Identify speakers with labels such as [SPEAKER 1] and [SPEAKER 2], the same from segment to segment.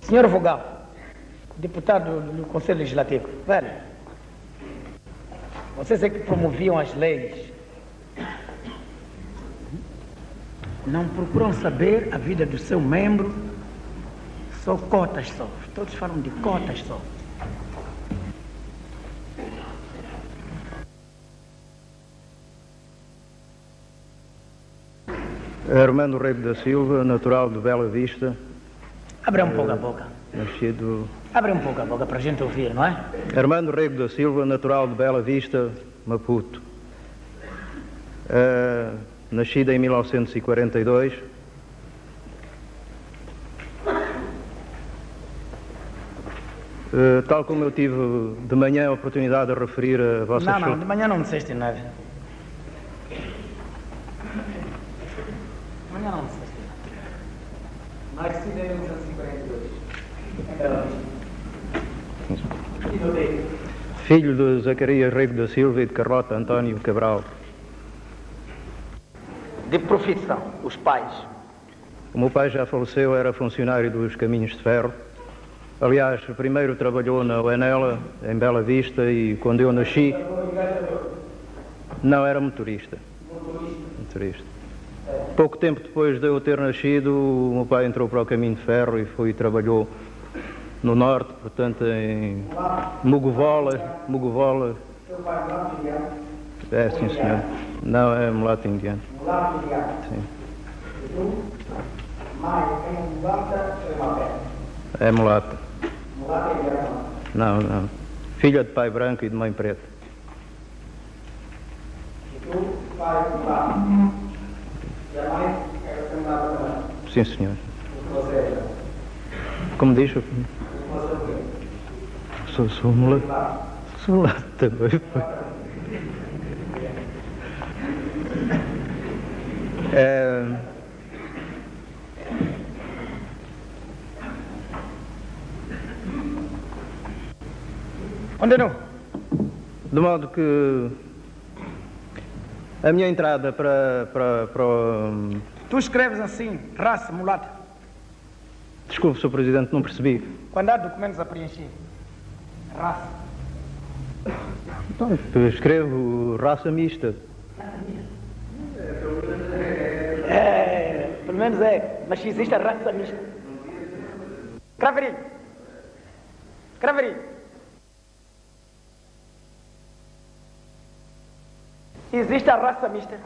[SPEAKER 1] Senhor Vogal, deputado do Conselho Legislativo, velho, vocês é que promoviam as leis. Não procuram saber a vida do seu membro, só cotas só. Todos falam de cotas só.
[SPEAKER 2] Armando Rego da Silva, natural de Bela Vista.
[SPEAKER 1] Abre um pouco a boca.
[SPEAKER 2] Nascido...
[SPEAKER 1] Abre um pouco a boca para a gente ouvir, não é?
[SPEAKER 2] Armando Rego da Silva, natural de Bela Vista, Maputo. Nascido em 1942. Tal como eu tive de manhã a oportunidade de referir a vossa...
[SPEAKER 1] Não, de manhã não me disseste nada. De manhã não me disseste nada. Nascido em 1942.
[SPEAKER 2] Filho de Zacarias Rego da Silva e de Carlota António Cabral.
[SPEAKER 1] De profissão, os pais.
[SPEAKER 2] O meu pai já faleceu, era funcionário dos Caminhos de Ferro. Aliás, primeiro trabalhou na Uenela, em Bela Vista, e quando eu nasci... Não, era motorista. Motorista. Pouco tempo depois de eu ter nascido, o meu pai entrou para o Caminho de Ferro e trabalhou no norte, portanto em Mugovola.
[SPEAKER 1] Seu pai é mulato indiano?
[SPEAKER 2] É, sim, senhor. Não, é mulato indiano.
[SPEAKER 1] Mulato indiano.
[SPEAKER 2] Sim.
[SPEAKER 1] E tu? Mãe, é mulata ou é materna?
[SPEAKER 2] É mulata.
[SPEAKER 1] Mulata é indiano?
[SPEAKER 2] Não. Filha de pai branco e de mãe preta.
[SPEAKER 1] E tu, pai mulato? E a mãe é mulata também?
[SPEAKER 2] Sim, senhor.
[SPEAKER 1] E você é?
[SPEAKER 2] Como diz?
[SPEAKER 1] Você é o quê?
[SPEAKER 2] Sou mulato. Sou mulato também.
[SPEAKER 1] Continua.
[SPEAKER 2] De modo que a minha entrada para o...
[SPEAKER 1] Tu escreves assim, raça, mulata.
[SPEAKER 2] Desculpe, Sr. Presidente, não percebi.
[SPEAKER 1] Quando há documentos a preencher. Raça.
[SPEAKER 2] Então, eu escrevo raça mista.
[SPEAKER 1] É, pelo menos é. Mas existe a raça mista. Craverilho. Existe a raça mista.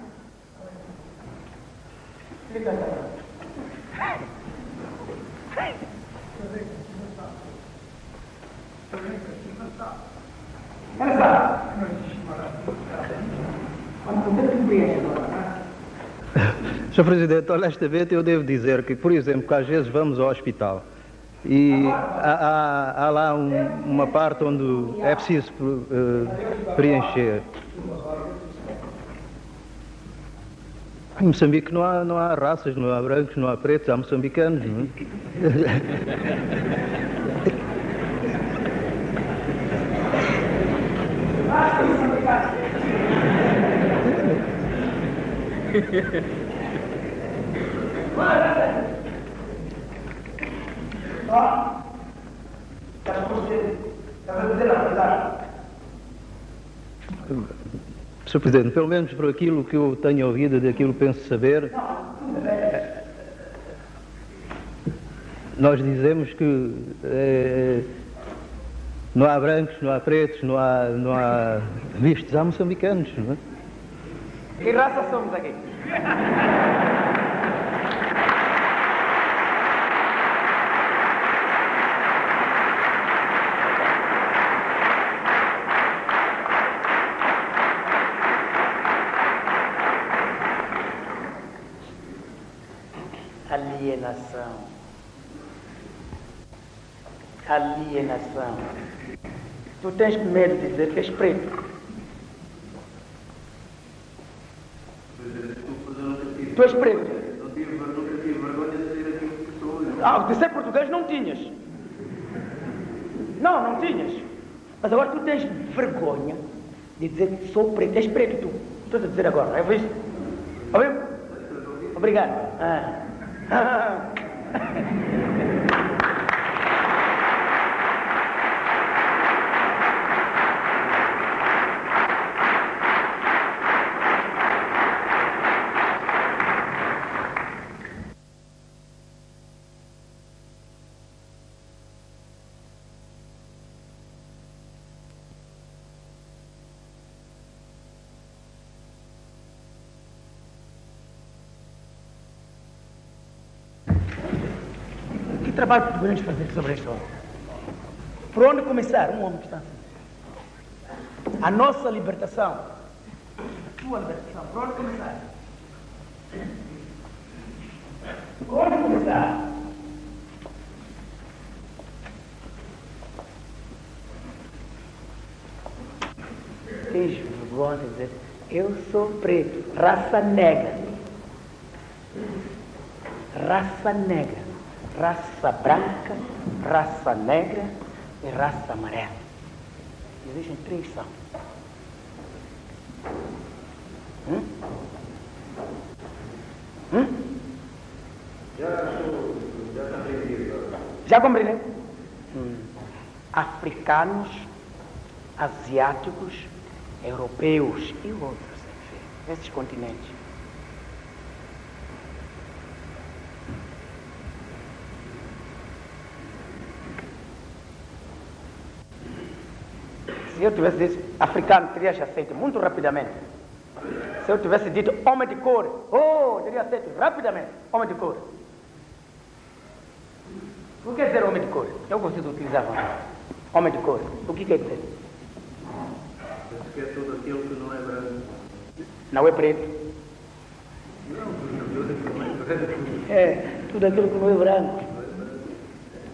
[SPEAKER 2] Sr. Presidente, honestamente eu devo dizer que, por exemplo, que às vezes vamos ao hospital e há lá uma parte onde é preciso preencher. Em Moçambique não há raças, não há brancos, não há pretos, há moçambicanos, não Sr. Presidente, pelo menos por aquilo que eu tenho ouvido e daquilo que penso saber, nós dizemos que não há brancos, não há pretos, não há mistos, há moçambicanos, não é?
[SPEAKER 1] Que raça somos aqui? Alienação. Tu tens medo de dizer que és preto. Tu és preto.
[SPEAKER 2] Nunca tive vergonha de dizer aquilo que sou.
[SPEAKER 1] De ser português não tinhas. Não tinhas. Mas agora tu tens vergonha de dizer que sou preto. És preto tu. Estou a dizer agora. É isso? Ouviu? Obrigado. trabalho que podemos fazer sobre este homem? Por onde começar? Um homem que está assim. A nossa libertação. A tua libertação. Por onde começar? Por onde começar? Tens vergonha de dizer, eu sou preto, raça negra. Raça negra, raça branca, raça negra e raça amarela. Existem 3 são. Já compreendi? Africanos, asiáticos, europeus e outros, esses continentes. Se eu tivesse dito africano, teria aceito muito rapidamente. Se eu tivesse dito homem de cor, teria aceito rapidamente, homem de cor. O que quer dizer homem de cor? Eu consigo utilizar homem de cor. O que quer dizer?
[SPEAKER 2] Que é tudo aquilo que não é branco.
[SPEAKER 1] Não é preto. É, tudo aquilo que não é branco.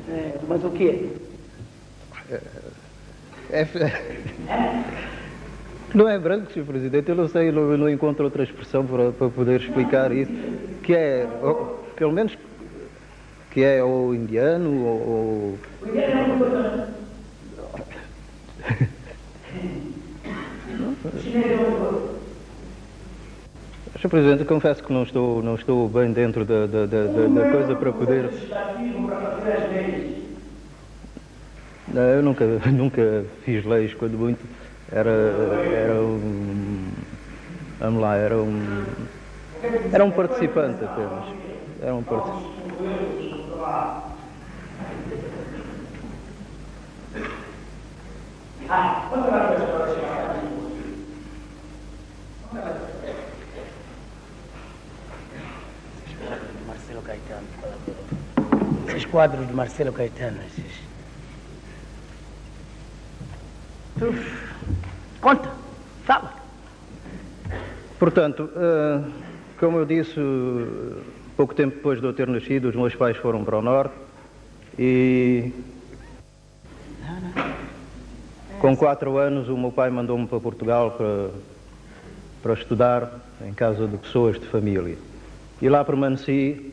[SPEAKER 1] É, mas o que é?
[SPEAKER 2] Não é branco, Sr. Presidente. Eu não sei, não encontro outra expressão para poder explicar isso. Que é, pelo menos, que é ou indiano ou... Sr. Presidente, eu confesso que não estou bem dentro da coisa para poder... Não, eu nunca fiz leis, quando muito vamos lá, era um participante apenas. Era um participante.
[SPEAKER 1] Marcelo Caetano. Esses quadros de Marcelo Caetano. Conta, fala.
[SPEAKER 2] Portanto, como eu disse, pouco tempo depois de eu ter nascido, os meus pais foram para o Norte e com 4 anos o meu pai mandou-me para Portugal para estudar em casa de pessoas de família. E lá permaneci,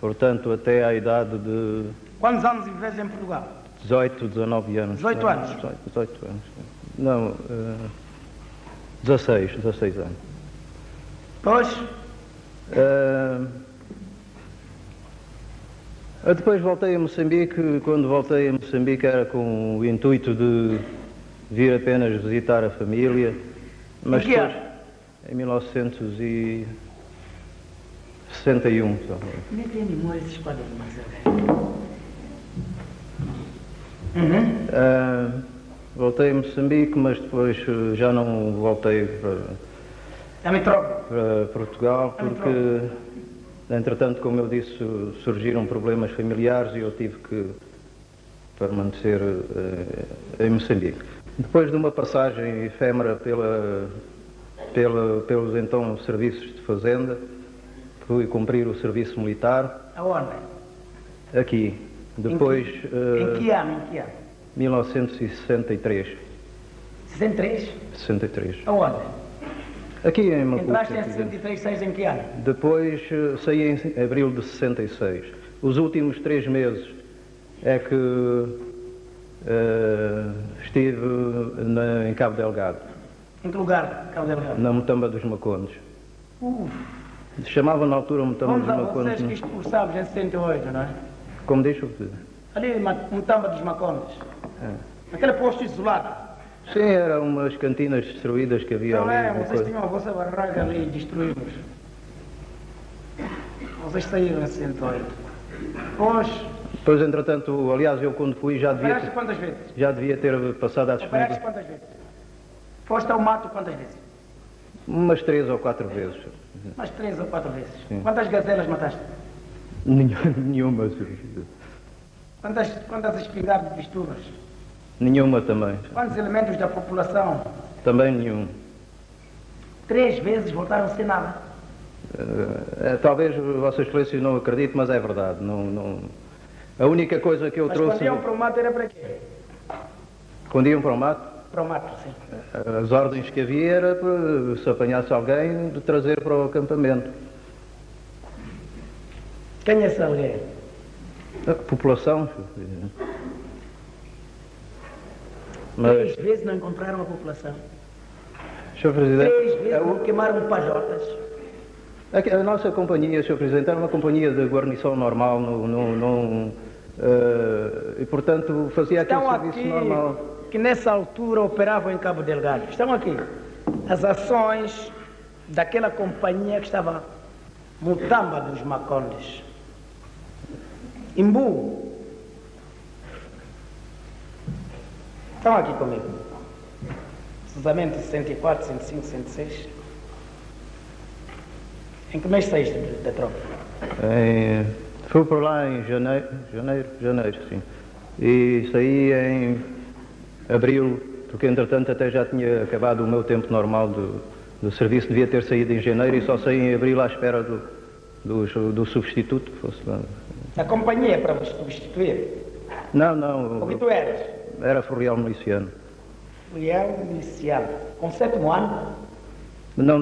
[SPEAKER 2] portanto, até à idade de...
[SPEAKER 1] Quantos anos viveste em Portugal?
[SPEAKER 2] 18, 19 anos.
[SPEAKER 1] 18 anos?
[SPEAKER 2] 18 anos. Não, 16 anos.
[SPEAKER 1] Pois?
[SPEAKER 2] Depois voltei a Moçambique. Quando voltei a Moçambique era com o intuito de vir apenas visitar a família. Mas
[SPEAKER 1] em que ano?
[SPEAKER 2] Em 1961.
[SPEAKER 1] Como é que animou esses quadros de Marcelo?
[SPEAKER 2] Voltei a Moçambique, mas depois já não voltei para Portugal, porque, entretanto, como eu disse, surgiram problemas familiares e eu tive que permanecer em Moçambique. Depois de uma passagem efêmera pelos então serviços de fazenda, fui cumprir o serviço militar.
[SPEAKER 1] Aonde?
[SPEAKER 2] Aqui. Depois...
[SPEAKER 1] Em que ano?
[SPEAKER 2] 1963.
[SPEAKER 1] 63?
[SPEAKER 2] 63.
[SPEAKER 1] Aonde?
[SPEAKER 2] Aqui em Maputo.
[SPEAKER 1] Entraste em 63, saís em que ano?
[SPEAKER 2] Depois saí em abril de 66. Os últimos 3 meses é que estive em Cabo Delgado.
[SPEAKER 1] Em que lugar, Cabo Delgado?
[SPEAKER 2] Na Mutamba dos Macondes. Chamavam na altura Mutamba dos Macondes.
[SPEAKER 1] Vocês que expulsámos em 68, não é?
[SPEAKER 2] Como diz o que?
[SPEAKER 1] Ali, Mutamba dos Macondes. Aquele posto isolado.
[SPEAKER 2] Sim, eram umas cantinas destruídas que havia
[SPEAKER 1] Não
[SPEAKER 2] ali.
[SPEAKER 1] vocês tinham a vossa barraca ali e destruímos. Vocês saíram em 68.
[SPEAKER 2] Depois, entretanto, aliás, eu quando fui já devia...
[SPEAKER 1] Operaste quantas vezes?
[SPEAKER 2] Já devia ter passado à
[SPEAKER 1] Operaste
[SPEAKER 2] disponibilidade.
[SPEAKER 1] quantas vezes? Foste ao mato quantas vezes?
[SPEAKER 2] Umas 3 ou 4 vezes.
[SPEAKER 1] Umas 3 ou 4 vezes.
[SPEAKER 2] Sim.
[SPEAKER 1] Quantas gazelas mataste?
[SPEAKER 2] Nenhuma.
[SPEAKER 1] Quantas espingardas de pistolas?
[SPEAKER 2] Nenhuma também.
[SPEAKER 1] Quantos elementos da população?
[SPEAKER 2] Também nenhum.
[SPEAKER 1] 3 vezes voltaram sem nada.
[SPEAKER 2] Talvez Vossa Excelência não acredite, mas é verdade. A única coisa que eu trouxe...
[SPEAKER 1] Mas quando iam para o mato era para quê?
[SPEAKER 2] Quando iam para o mato?
[SPEAKER 1] Para o mato, sim.
[SPEAKER 2] As ordens que havia era para, se apanhasse alguém, de trazer para o acampamento.
[SPEAKER 1] Quem é esse alguém?
[SPEAKER 2] A população. Mas,
[SPEAKER 1] 3 vezes não encontraram a população.
[SPEAKER 2] Sr. Presidente...
[SPEAKER 1] 3 vezes não queimaram pajotas.
[SPEAKER 2] A nossa companhia, Sr. Presidente, era uma companhia de guarnição normal, e portanto fazia aquele serviço normal.
[SPEAKER 1] Que nessa altura operavam em Cabo Delgado. Estão aqui as ações daquela companhia que estava Mutamba dos Macondes. Imbu. Estão aqui comigo. Precisamente 104, 105, 106. Em que mês saíste da tropa?
[SPEAKER 2] Fui por lá em janeiro, sim. E saí em abril, porque entretanto até já tinha acabado o meu tempo normal do serviço, devia ter saído em janeiro e só saí em abril à espera do substituto que fosse lá.
[SPEAKER 1] A companhia é para vos substituir?
[SPEAKER 2] Não.
[SPEAKER 1] O que tu eras?
[SPEAKER 2] Era furial miliciano.
[SPEAKER 1] Furial miliciano. Com 7º ano?
[SPEAKER 2] Não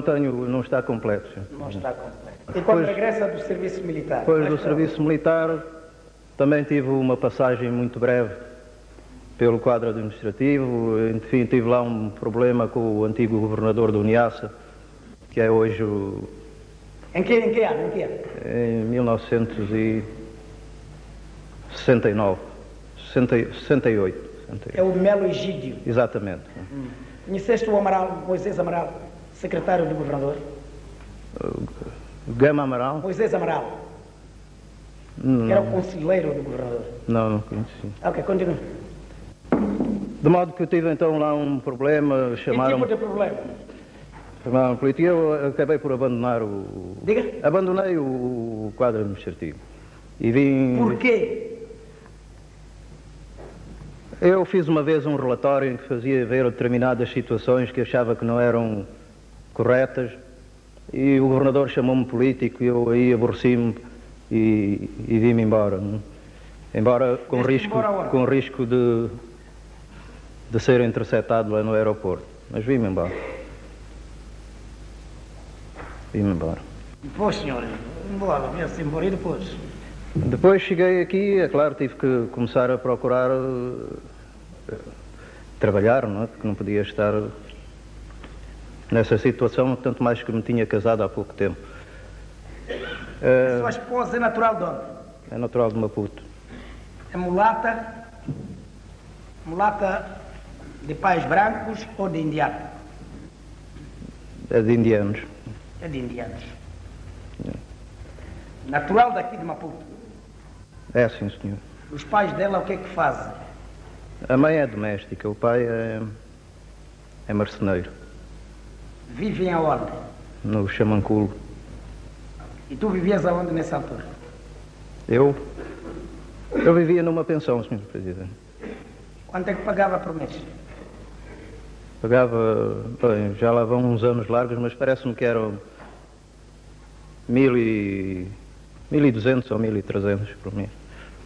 [SPEAKER 2] está completo. Sim.
[SPEAKER 1] Não está completo. E quando regressa do serviço militar?
[SPEAKER 2] Depois do serviço militar também tive uma passagem muito breve pelo quadro administrativo. Enfim, tive lá um problema com o antigo governador do Niassa, que é hoje o...
[SPEAKER 1] Em que ano?
[SPEAKER 2] Em 1969. 68.
[SPEAKER 1] É o Melo Egídio.
[SPEAKER 2] Exatamente.
[SPEAKER 1] Conheceste o Amaral, Moisés Amaral, secretário do governador?
[SPEAKER 2] Gama Amaral?
[SPEAKER 1] Moisés Amaral. Que era o conselheiro do governador.
[SPEAKER 2] Não conheci.
[SPEAKER 1] Ok, continua.
[SPEAKER 2] De modo que eu tive então lá um problema, chamaram...
[SPEAKER 1] Que tipo de problema?
[SPEAKER 2] Chamaram político e eu acabei por abandonar
[SPEAKER 1] Diga?
[SPEAKER 2] Abandonei o quadro administrativo. E vim...
[SPEAKER 1] Porquê?
[SPEAKER 2] Eu fiz uma vez um relatório em que fazia ver determinadas situações que achava que não eram corretas e o governador chamou-me político e eu aí aborreci-me e vim-me embora. Embora com risco de ser interceptado lá no aeroporto. Mas vim-me embora.
[SPEAKER 1] Depois, senhor, embora, viesse embora e depois?
[SPEAKER 2] Depois cheguei aqui, é claro, tive que começar a procurar trabalhar, não é? Porque não podia estar nessa situação, tanto mais que me tinha casado há pouco tempo.
[SPEAKER 1] A sua esposa é natural de onde?
[SPEAKER 2] É natural de Maputo.
[SPEAKER 1] É mulata? Mulata de pais brancos ou de indianos?
[SPEAKER 2] É de indianos.
[SPEAKER 1] É de indianos. Natural daqui de Maputo?
[SPEAKER 2] É, sim, senhor.
[SPEAKER 1] Os pais dela o que é que fazem?
[SPEAKER 2] A mãe é doméstica, o pai é marceneiro.
[SPEAKER 1] Vivem aonde?
[SPEAKER 2] No Chamanculo.
[SPEAKER 1] E tu vivias aonde nessa altura?
[SPEAKER 2] Eu vivia numa pensão, Sr. Presidente.
[SPEAKER 1] Quanto é que pagava por mês?
[SPEAKER 2] Pagava, bem, já lá vão uns anos largos, mas parece-me que eram 1.200 ou 1.300 por mês.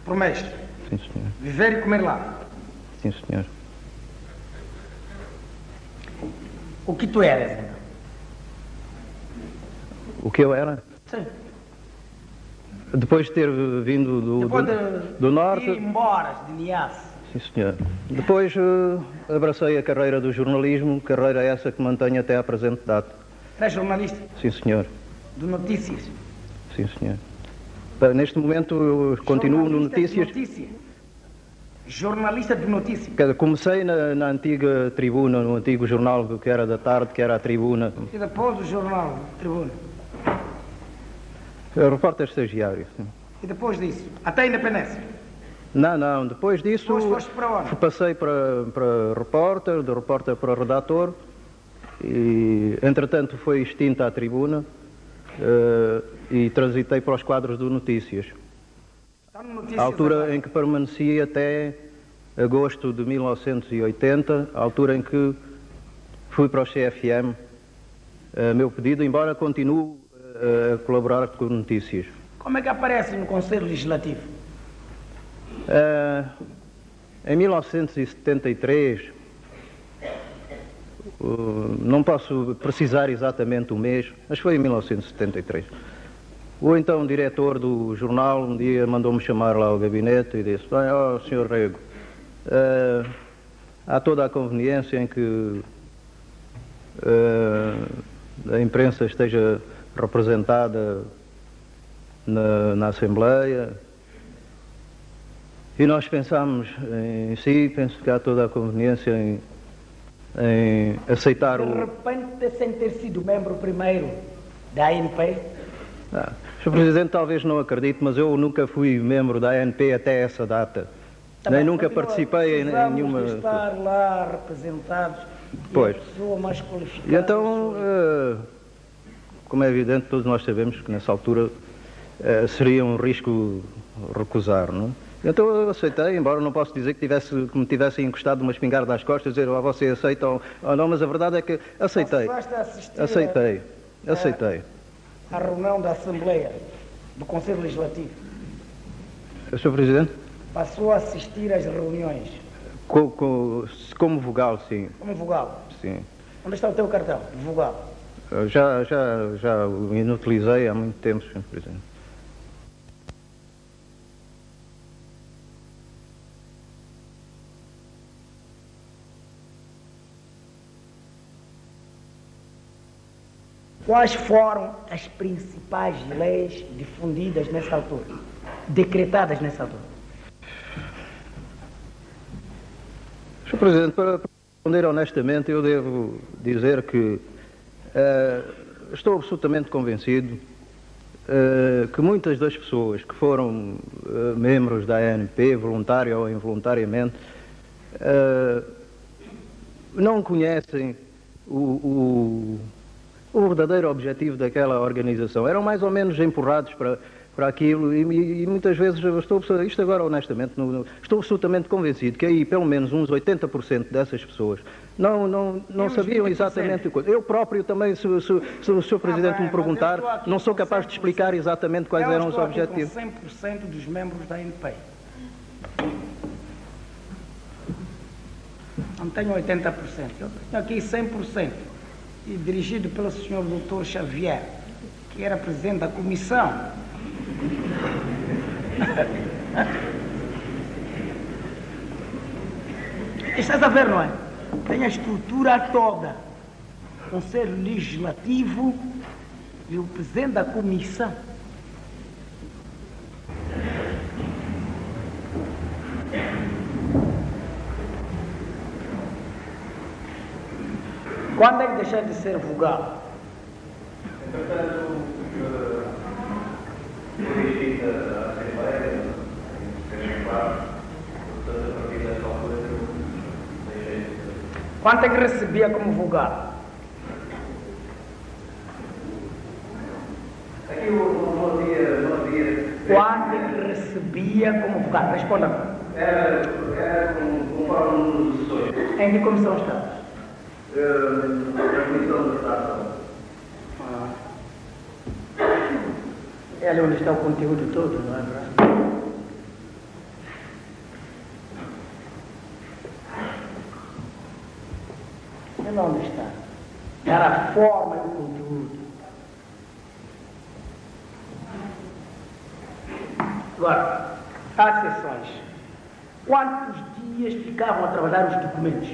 [SPEAKER 1] Por mês?
[SPEAKER 2] Sim, senhor.
[SPEAKER 1] Viver e comer lá?
[SPEAKER 2] Sim, senhor.
[SPEAKER 1] O que tu eras, então?
[SPEAKER 2] O que eu era?
[SPEAKER 1] Sim.
[SPEAKER 2] Depois de ter vindo do norte...
[SPEAKER 1] ir embora de Niassa.
[SPEAKER 2] Sim, senhor. Depois abracei a carreira do jornalismo, carreira essa que mantenho até à presente data.
[SPEAKER 1] És jornalista?
[SPEAKER 2] Sim, senhor.
[SPEAKER 1] De notícias?
[SPEAKER 2] Sim, senhor. Neste momento eu continuo no Notícias.
[SPEAKER 1] Jornalista de notícias?
[SPEAKER 2] Comecei na antiga Tribuna, no antigo jornal que era da tarde, que era a Tribuna.
[SPEAKER 1] E depois do jornal Tribuna?
[SPEAKER 2] Repórter estagiário. Sim.
[SPEAKER 1] E depois disso? Até a independência?
[SPEAKER 2] Não. Depois disso...
[SPEAKER 1] Depois foste para onde?
[SPEAKER 2] Passei para repórter, de repórter para redator. E, entretanto, foi extinta a Tribuna e transitei para os quadros do Notícias. a altura em que permaneci até agosto de 1980, a altura em que fui para o CFM, meu pedido, embora continue a colaborar com notícias.
[SPEAKER 1] Como é que aparece no Conselho Legislativo?
[SPEAKER 2] Em 1973, não posso precisar exatamente o mês, mas foi em 1973. O então diretor do jornal um dia mandou-me chamar lá ao gabinete e disse: "Ó, Sr. Rego, há toda a conveniência em que a imprensa esteja representada na Assembleia, e nós pensámos em si, penso que há toda a conveniência em aceitar
[SPEAKER 1] De repente, sem ter sido membro primeiro da ANP?
[SPEAKER 2] Sr. Presidente, talvez não acredite, mas eu nunca fui membro da ANP até essa data. Nem nunca participei em nenhuma...
[SPEAKER 1] De estar lá representados,
[SPEAKER 2] pois.
[SPEAKER 1] E a pessoa mais qualificada...
[SPEAKER 2] E então, como é evidente, todos nós sabemos que nessa altura seria um risco recusar, não é? Então eu aceitei, embora não posso dizer que me tivessem encostado uma espingarda às costas e dizer: "Você aceita ou não", mas a verdade é que aceitei. Aceitei.
[SPEAKER 1] A reunião da Assembleia do Conselho Legislativo.
[SPEAKER 2] Sr. Presidente?
[SPEAKER 1] Passou a assistir às reuniões.
[SPEAKER 2] Como vogal, sim.
[SPEAKER 1] Como vogal?
[SPEAKER 2] Sim.
[SPEAKER 1] Onde está o teu cartão de vogal?
[SPEAKER 2] Já o inutilizei há muito tempo, Sr. Presidente.
[SPEAKER 1] Quais foram as principais leis difundidas nessa altura, decretadas nessa altura?
[SPEAKER 2] Sr. Presidente, para responder honestamente, eu devo dizer que estou absolutamente convencido que muitas das pessoas que foram membros da ANP, voluntária ou involuntariamente, não conhecem o verdadeiro objetivo daquela organização. Eram mais ou menos empurrados para aquilo e muitas vezes, isto agora honestamente, estou absolutamente convencido que aí pelo menos uns 80% dessas pessoas não sabiam exatamente o que... Eu próprio também, se o Sr. Presidente me perguntar, não sou capaz de explicar exatamente quais eram os objetivos.
[SPEAKER 1] Eu estou aqui com 100% dos membros da ANP. Não tenho 80%, eu tenho aqui 100%. E dirigido pelo Sr. Dr. Xavier, que era presidente da comissão. Estás a ver, não é? Tem a estrutura toda. Conselho Legislativo e o presidente da comissão. Quando é que deixar de ser vogal?
[SPEAKER 2] Entretanto, dirigi a Assembleia, portanto, a partir dessa altura, deixei de ser.
[SPEAKER 1] Quanto é que recebia como vogal?
[SPEAKER 2] Aqui não havia...
[SPEAKER 1] Quanto é que recebia como vogal? Responda-me.
[SPEAKER 2] Era conforme o número de sessões.
[SPEAKER 1] Em que comissão está?
[SPEAKER 2] Na comissão de redação.
[SPEAKER 1] É ali onde está o conteúdo todo, não é verdade? É lá onde está. Era a forma do conteúdo. Agora, há sessões. Quantos dias ficavam a trabalhar os documentos?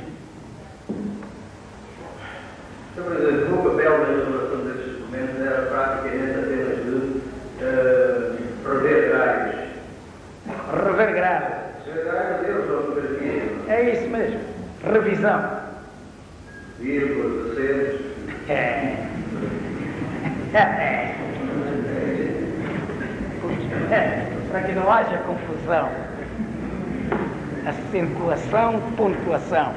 [SPEAKER 2] Sr. Presidente, o papel da elaboração desses documentos era praticamente apenas de rever gráficos.
[SPEAKER 1] Rever gráficos. É isso mesmo. Revisão.
[SPEAKER 2] Vírgulas, acentos.
[SPEAKER 1] Para que não haja confusão. Acentuação, pontuação.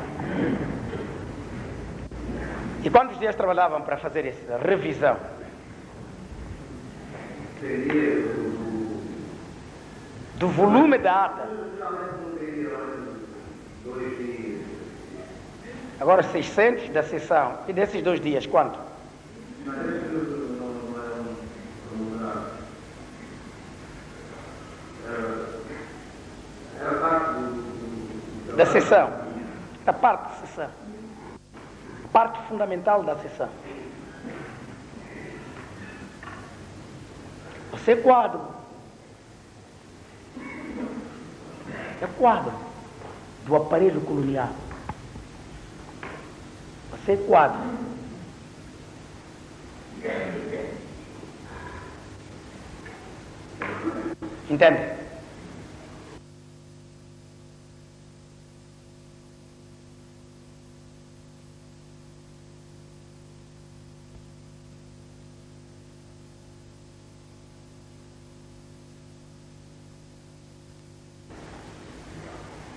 [SPEAKER 1] E quantos dias trabalhavam para fazer essa revisão? do volume da ata. Agora 600 da sessão. E desses 2 dias, quanto? Da sessão. Da parte da sessão. Parte fundamental da sessão. Você é quadro. É quadro do aparelho colonial. Você é quadro. Entende?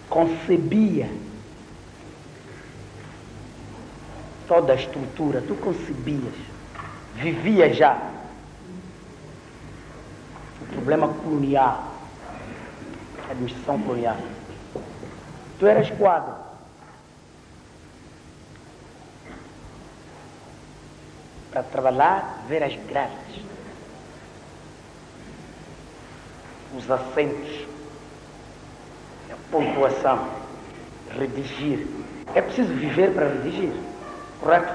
[SPEAKER 1] Concebia toda a estrutura, tu concebias, vivias já o problema colonial, a administração colonial. Tu eras quadro. Para trabalhar, ver as grades, os acentos, a pontuação, redigir. É preciso viver para redigir, correto?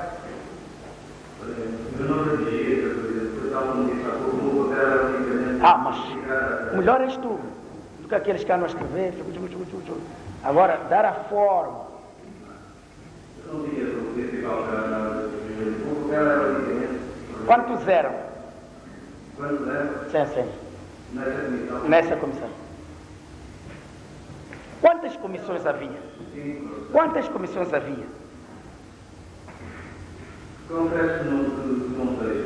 [SPEAKER 3] Eu não redigir, eu estava no
[SPEAKER 1] mas melhor és tu do que aqueles que andam a escrever. Agora, dar a forma.
[SPEAKER 3] Eu não tinha o festival para
[SPEAKER 1] Quantos eram?
[SPEAKER 3] Quantos eram?
[SPEAKER 1] Sim.
[SPEAKER 3] Nessa comissão?
[SPEAKER 1] Nessa comissão. Quantas comissões havia?
[SPEAKER 3] 5.
[SPEAKER 1] Quantas comissões havia?
[SPEAKER 3] Confesso que não sei.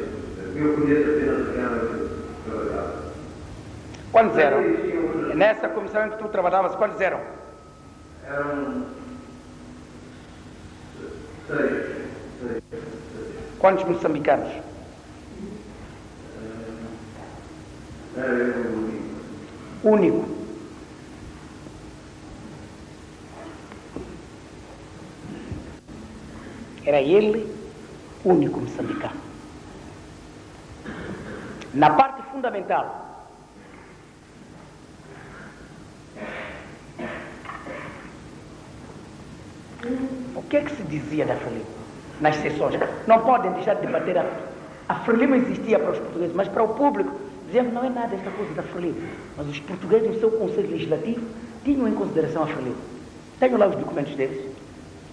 [SPEAKER 3] Eu conheço apenas a trabalhava.
[SPEAKER 1] Quantos eram? Nessa comissão em que tu trabalhavas, quantos eram?
[SPEAKER 3] Eram 6.
[SPEAKER 1] Quantos moçambicanos?
[SPEAKER 3] Era eu
[SPEAKER 1] Único. Era ele, único moçambicano. Na parte fundamental, o que é que se dizia da Frelimo? Nas sessões. Não podem deixar de debater a Frelimo existia para os portugueses, mas para o público diziam que não é nada esta coisa da Frelimo. Mas os portugueses, no seu Conselho Legislativo, tinham em consideração a Frelimo. Tenho lá os documentos deles,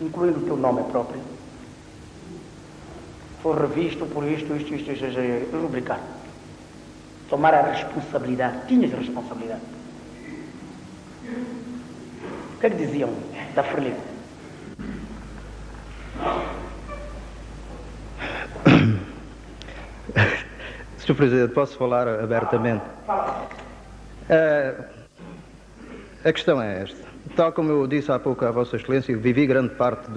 [SPEAKER 1] incluindo o teu nome próprio. Foi revisto por isto, rubricado. Tomar a responsabilidade. Tinhas responsabilidade. O que é que diziam da Frelimo?
[SPEAKER 2] Sr. Presidente, posso falar abertamente? A questão é esta. Tal como eu disse há pouco à Vossa Excelência, eu vivi grande parte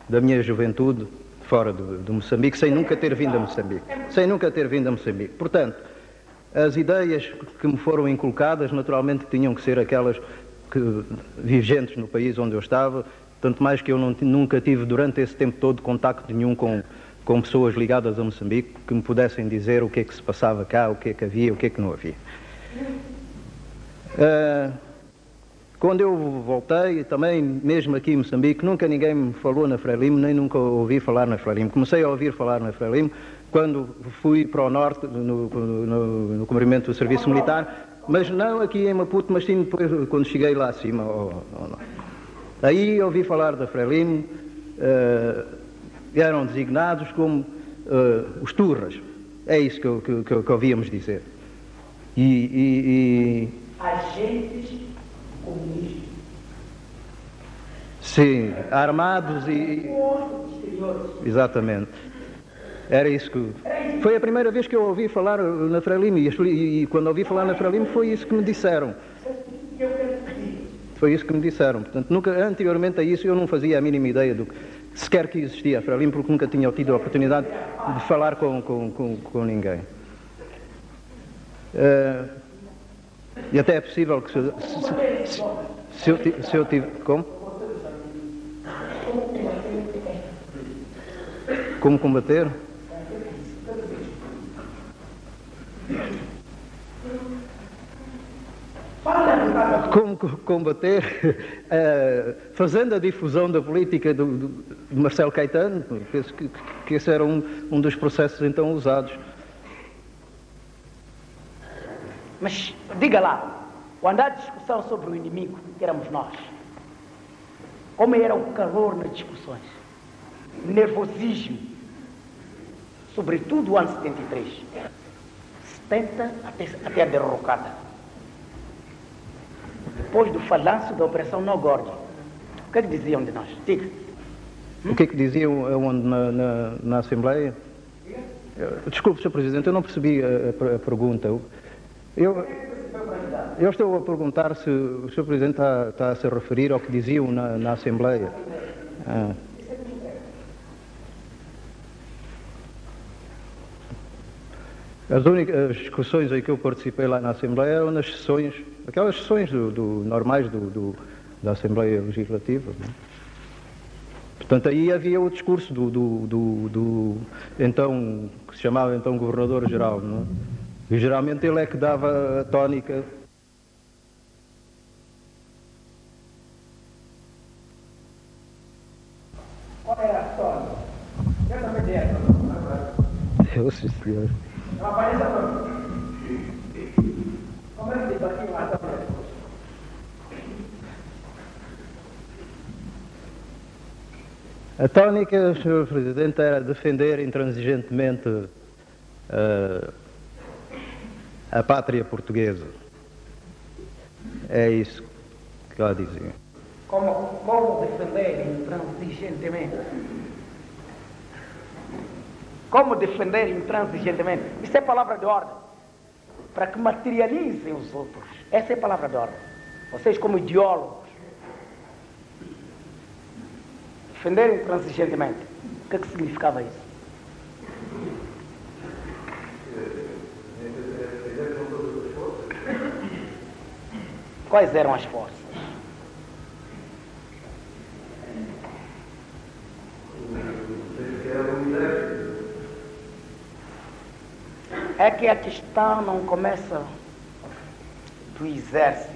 [SPEAKER 2] da minha juventude fora de Moçambique, sem nunca ter vindo a Moçambique. Portanto, as ideias que me foram inculcadas, naturalmente, tinham que ser aquelas vigentes no país onde eu estava, tanto mais que eu nunca tive, durante esse tempo todo, contacto nenhum com pessoas ligadas a Moçambique que me pudessem dizer o que é que se passava cá, o que é que havia, o que é que não havia. Quando eu voltei, também, mesmo aqui em Moçambique, nunca ninguém me falou na Frelimo, nem nunca ouvi falar na Frelimo. Comecei a ouvir falar na Frelimo quando fui para o Norte, no cumprimento do serviço militar, mas não aqui em Maputo, mas sim depois, quando cheguei lá acima. Aí ouvi falar da Frelimo, eram designados como os turras. É isso que ouvíamos dizer.
[SPEAKER 1] Agentes comunistas.
[SPEAKER 2] Sim, armados e... Exatamente. Era isso que... Foi a primeira vez que eu ouvi falar na Frelimo e quando ouvi falar na Frelimo foi isso que me disseram. Portanto, nunca, anteriormente a isso eu não fazia a mínima ideia do que sequer que existia a Frelimo, porque nunca tinha tido a oportunidade de falar com ninguém. E até é possível que se eu tive... Como? Como combater? Como combater? Fazendo a difusão da política de Marcelo Caetano. Penso que esse era um dos processos então usados.
[SPEAKER 1] Mas diga lá, quando há discussão sobre o inimigo, que éramos nós, como era o calor nas discussões, nervosismo, sobretudo o ano 73, 70 até a derrocada. Depois do falhanço da Operação No Gordo, o que é que diziam de nós? Diga.
[SPEAKER 2] O que é que diziam na Assembleia? Desculpe, Sr. Presidente, eu não percebi a pergunta. Eu estou a perguntar se o Sr. Presidente está a se referir ao que diziam na Assembleia. As únicas discussões em que eu participei lá na Assembleia eram nas sessões, aquelas sessões normais da Assembleia Legislativa. Portanto, aí havia o discurso então, que se chamava então Governador-Geral, não é? E geralmente ele é que dava a tónica.
[SPEAKER 1] Qual era a tónica? Eu também dei a tónica.
[SPEAKER 2] Eu, sim, senhor.
[SPEAKER 1] Não aparece a tónica. Como é que debatiam a tónica?
[SPEAKER 2] A tónica, Sr. Presidente, era defender intransigentemente a pátria portuguesa. É isso que ela dizia.
[SPEAKER 1] Como defender intransigentemente? Como defender intransigentemente? Isso é palavra de ordem. Para que materializem os outros. Essa é a palavra de ordem. Vocês, como ideólogos, defender intransigentemente. O que é que significava isso? Quais eram as forças? É que a questão não começa do exército,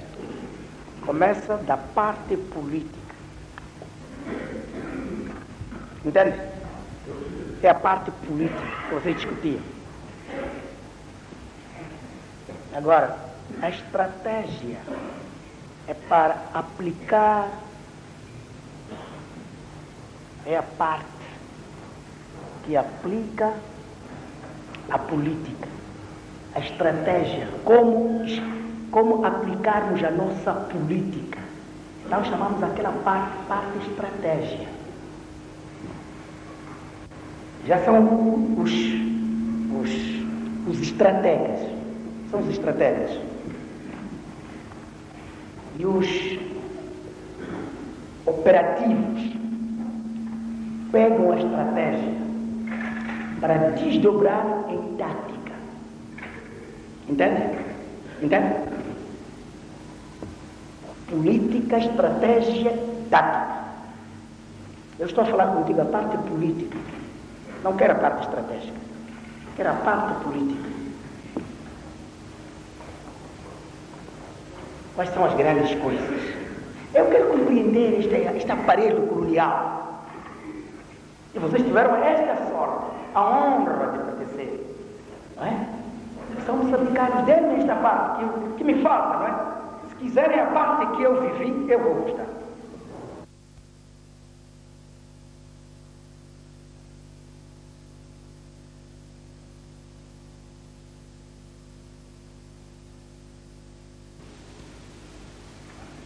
[SPEAKER 1] começa da parte política. Entende? É a parte política que vocês discutiam. Agora, a estratégia é para aplicar, é a parte que aplica a política, a estratégia, como aplicarmos a nossa política. Então chamamos aquela parte estratégia. Já são os estrategas, são os estrategas. E os operativos pegam a estratégia para desdobrar em tática. Entende? Entende? Política, estratégia, tática. Eu estou a falar contigo a parte política. Não quero a parte estratégica. Quero a parte política. Quais são as grandes coisas? Eu quero compreender este aparelho colonial. E vocês tiveram esta sorte, a honra de pertencer. Não é? São moçambicanos, dê-me esta parte que me falta, não é? Se quiserem a parte que eu vivi, eu vou gostar.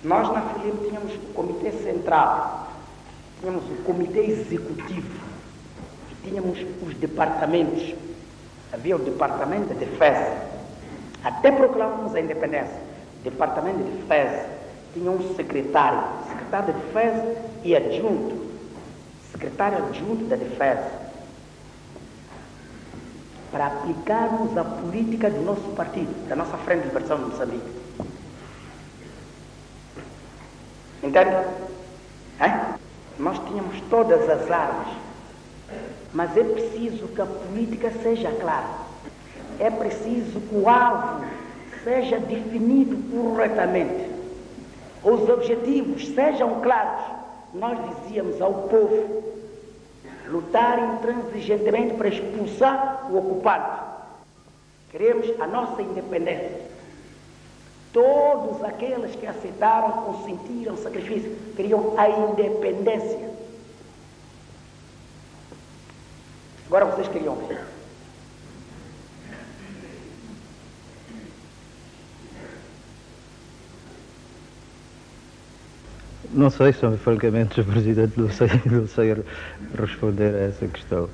[SPEAKER 1] Nós na FRELIM tínhamos o Comitê Central, tínhamos o Comitê Executivo e tínhamos os departamentos. Havia o Departamento de Defesa, até proclamamos a independência. O Departamento de Defesa tinha um secretário de Defesa e adjunto, secretário adjunto da Defesa, para aplicarmos a política do nosso partido, da nossa Frente de Libertação de Moçambique. Entende? Hein? Nós tínhamos todas as armas, mas é preciso que a política seja clara. É preciso que o alvo seja definido corretamente. Os objetivos sejam claros. Nós dizíamos ao povo lutar intransigentemente para expulsar o ocupante. Queremos a nossa independência. Todos aqueles que aceitaram, consentiram o sacrifício, queriam a independência. Agora vocês queriam ver.
[SPEAKER 2] Não sei, francamente, Sr. Presidente, não sei responder a essa questão.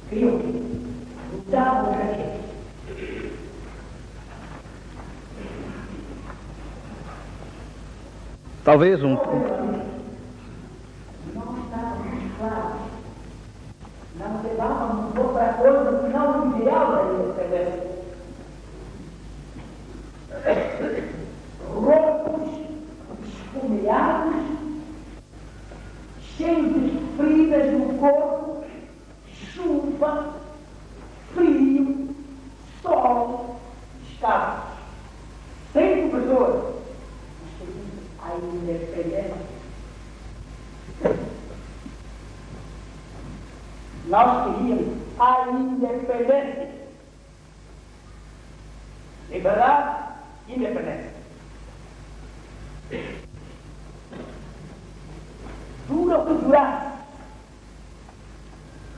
[SPEAKER 1] Queriam lutar contra quê?
[SPEAKER 2] Talvez
[SPEAKER 1] Não estávamos claros. Não levávamos outra coisa que não o ideal da independência. Roubos, esfomeados, cheios de feridas no corpo, chuva, frio, sol, escasso. 100 pessoas. A independência. Nós queríamos a independência. Liberdade, independência. Dura o que durar.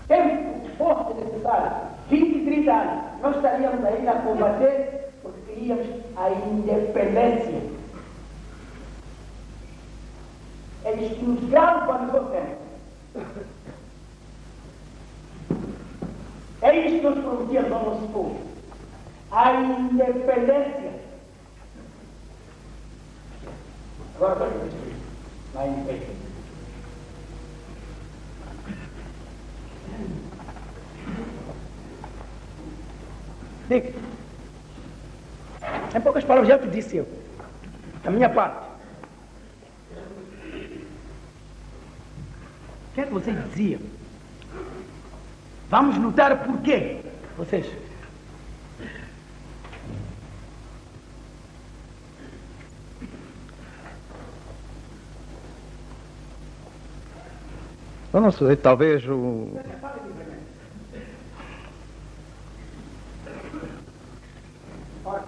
[SPEAKER 1] Tempo fosse necessário, 20, 30 anos, nós estaríamos ainda a combater porque queríamos a independência. É isto que nos grava para nos oferecer. É isto que nós prometíamos ao nosso povo. A independência. Agora vai ver a independência. Diga. Em poucas palavras, já te disse eu. Da minha parte. O que é que vocês diziam? Vamos lutar por quê? Vocês?
[SPEAKER 2] Eu não sei, talvez o...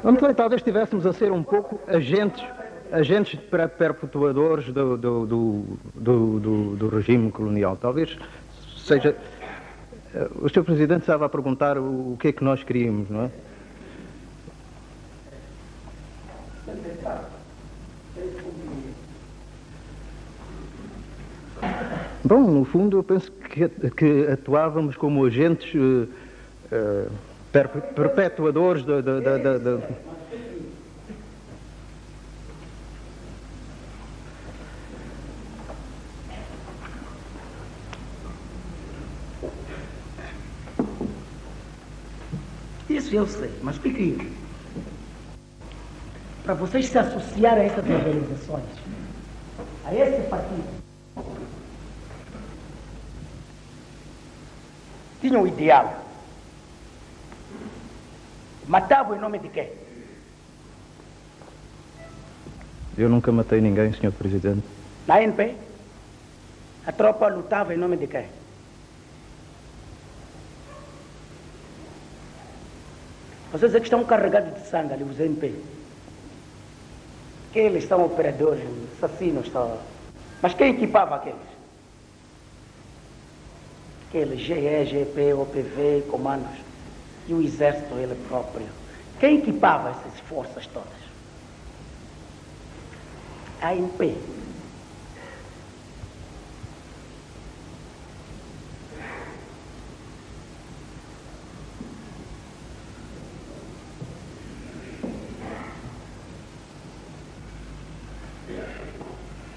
[SPEAKER 2] Eu não sei, talvez estivéssemos a ser um pouco agentes perpetuadores do regime colonial. Talvez seja... O Sr. Presidente estava a perguntar o que é que nós queríamos, não é? Bom, no fundo eu penso que atuávamos como agentes perpetuadores da...
[SPEAKER 1] Isso eu sei, mas fique para vocês se associarem a essas organizações, a esse partido, tinham um ideal. Matavam em nome de quê?
[SPEAKER 2] Eu nunca matei ninguém, Sr. Presidente.
[SPEAKER 1] Na ANP, a tropa lutava em nome de quê? Vocês é que estão carregados de sangue ali, os NP. Que eles são operadores, assassinos, só. Mas quem equipava aqueles? Aqueles GE, GP, OPV, comandos. E o exército ele próprio. Quem equipava essas forças todas? A ANP.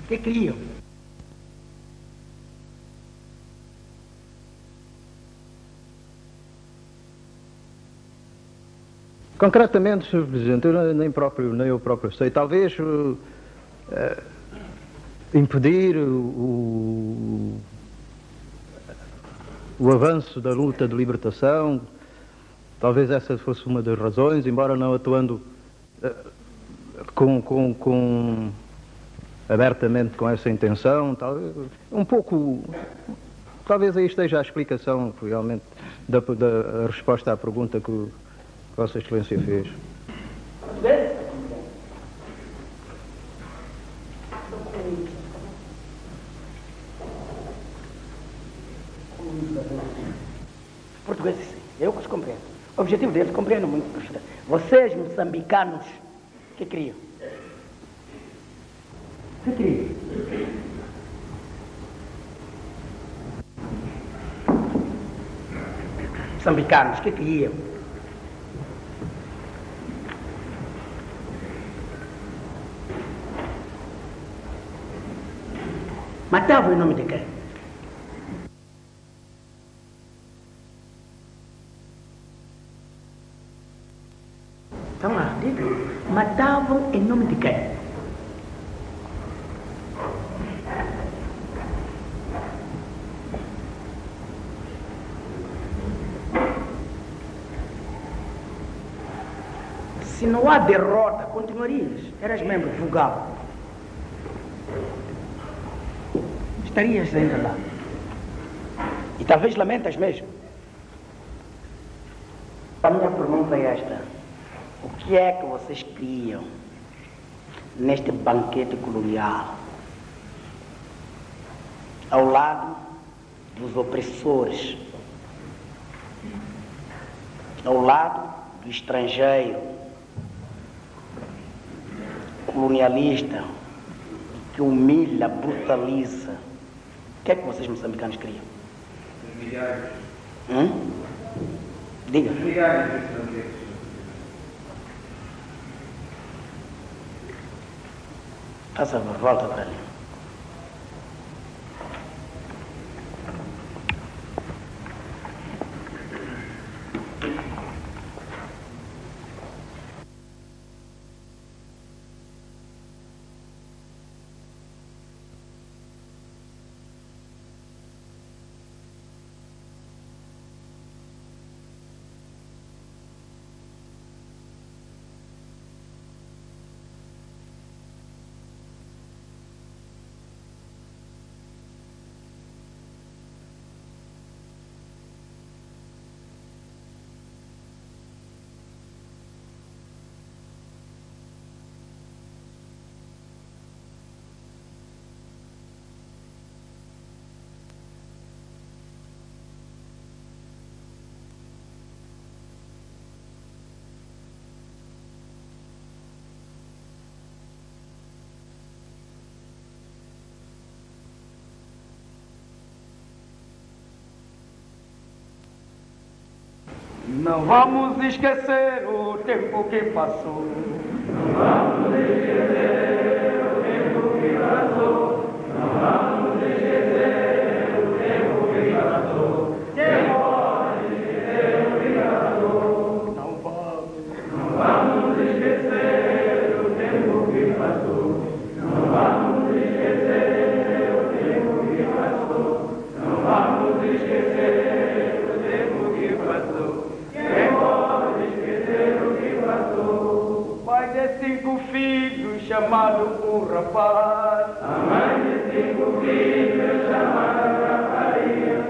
[SPEAKER 1] Que criam?
[SPEAKER 2] Concretamente, Sr. Presidente, eu nem eu próprio sei. Talvez impedir o avanço da luta de libertação, talvez essa fosse uma das razões, embora não atuando abertamente com essa intenção, talvez, talvez aí esteja a explicação realmente da resposta à pergunta que Vossa Excelência fez.
[SPEAKER 1] Os portugueses, sim, eu que os compreendo. O objetivo deles, compreendo muito. Vocês, moçambicanos, o que queriam? O que queriam? Moçambicanos, o que queriam? Matavam em nome de quem? Então lá, diga. Matavam em nome de quem? Se não há derrota, continuarias. Eras membro vogal. Estarias ainda lá. E talvez lamentas mesmo. A minha pergunta é esta. O que é que vocês criam neste banquete colonial? Ao lado dos opressores. Ao lado do estrangeiro. Colonialista. Que humilha, brutaliza. O que é que vocês moçambicanos criam?
[SPEAKER 3] Os milhares.
[SPEAKER 1] Diga.
[SPEAKER 3] Os milhares de estrangeiros.
[SPEAKER 1] Faça a volta para ali. Não vamos esquecer o tempo que passou. Não vamos esquecer o tempo que passou. Não vamos esquecer o tempo que passou. Quem pode esquecer o que passou? Não vamos esquecer o tempo que passou. Não vamos esquecer o tempo que passou. Não vamos esquecer o tempo que passou. Pai de 5 filhos, chamado o rapaz. A mãe de 5 filhos, chamada rapariga.